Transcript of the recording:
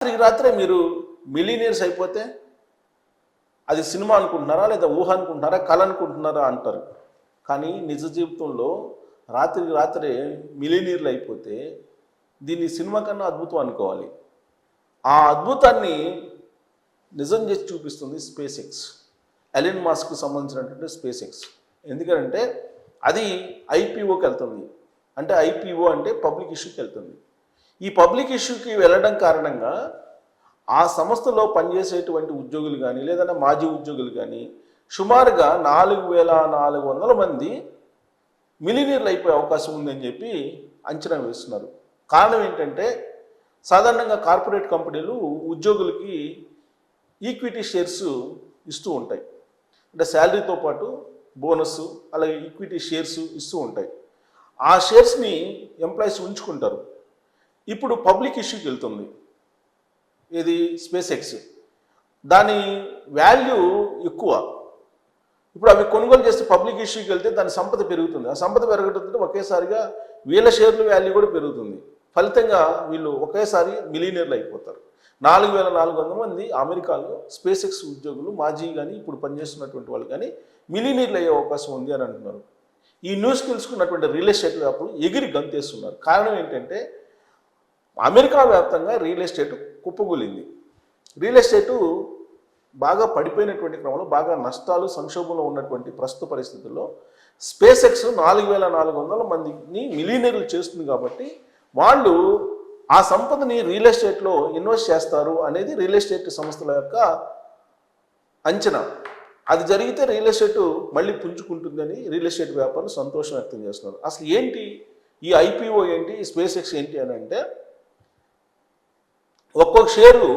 రాత్రే మీరు మిలీనియర్స్ అయిపోతే అది సినిమా అనుకుంటున్నారా, లేదా ఊహ అనుకుంటున్నారా, కళ అనుకుంటున్నారా అంటారు. కానీ నిజ జీవితంలో రాత్రే మిలీనియర్లు అయిపోతే దీన్ని సినిమా కన్నా అద్భుతం అనుకోవాలి. ఆ అద్భుతాన్ని నిజం చేసి చూపిస్తుంది స్పేస్ ఎక్స్, ఎలిన్ మాస్క్కు సంబంధించినటువంటి స్పేస్ ఎక్స్. ఎందుకంటే అది ఐపీఓకి వెళ్తుంది. అంటే ఐపీఓ అంటే పబ్లిక్ ఇష్యూకి వెళ్తుంది. ఈ పబ్లిక్ ఇష్యూకి వెళ్ళడం కారణంగా ఆ సంస్థలో పనిచేసేటువంటి ఉద్యోగులు కానీ లేదంటే మాజీ ఉద్యోగులు కానీ సుమారుగా 4400 మంది మిలీనియర్లు అయిపోయే అవకాశం ఉందని చెప్పి అంచనా వేస్తున్నారు. కారణం ఏంటంటే సాధారణంగా కార్పొరేట్ కంపెనీలు ఉద్యోగులకి ఈక్విటీ షేర్స్ ఇస్తూ ఉంటాయి. అంటే శాలరీతో పాటు బోనస్ అలాగే ఈక్విటీ షేర్స్ ఇస్తూ ఉంటాయి. ఆ షేర్స్ని ఎంప్లాయీస్ ఉంచుకుంటారు. ఇప్పుడు పబ్లిక్ ఇష్యూకి వెళ్తుంది ఇది స్పేస్ ఎక్స్. దాని వాల్యూ ఎక్కువ. ఇప్పుడు అవి కొనుగోలు చేస్తే పబ్లిక్ ఇష్యూకి వెళ్తే దాని సంపద పెరుగుతుంది. ఆ సంపద పెరగడంతో ఒకేసారిగా వీళ్ళ షేర్ల వాల్యూ కూడా పెరుగుతుంది. ఫలితంగా వీళ్ళు ఒకేసారి మిలీనియర్లు అయిపోతారు. 4400 మంది అమెరికాలో స్పేస్ ఎక్స్ ఉద్యోగులు మాజీ కానీ ఇప్పుడు పనిచేస్తున్నటువంటి వాళ్ళు కానీ మిలీనియర్లు అయ్యే అవకాశం ఉంది అని అంటున్నారు. ఈ న్యూస్ తెలుసుకున్నటువంటి రియల్ ఎస్టేట్ వ్యాపారులు ఎగిరి గంతేస్తున్నారు. కారణం ఏంటంటే అమెరికా వ్యాప్తంగా రియల్ ఎస్టేట్ కుప్పగూలింది. రియల్ ఎస్టేటు బాగా పడిపోయినటువంటి క్రమంలో బాగా నష్టాలు సంక్షోభంలో ఉన్నటువంటి ప్రస్తుత పరిస్థితుల్లో స్పేస్ ఎక్స్ 4400 మందిని మిలీనియర్లు చేస్తుంది. కాబట్టి వాళ్ళు ఆ సంపదని రియల్ ఎస్టేట్లో ఇన్వెస్ట్ చేస్తారు అనేది రియల్ ఎస్టేట్ సంస్థల యొక్క అంచనా. అది జరిగితే రియల్ ఎస్టేట్ మళ్ళీ పుంజుకుంటుందని రియల్ ఎస్టేట్ వ్యాపారులు సంతోషం వ్యక్తం చేస్తున్నారు. అసలు ఏంటి ఈ ఐపీఓ ఏంటి, ఈ స్పేస్ ఎక్స్ ఏంటి అని అంటే ఒక్కొక్క షేరు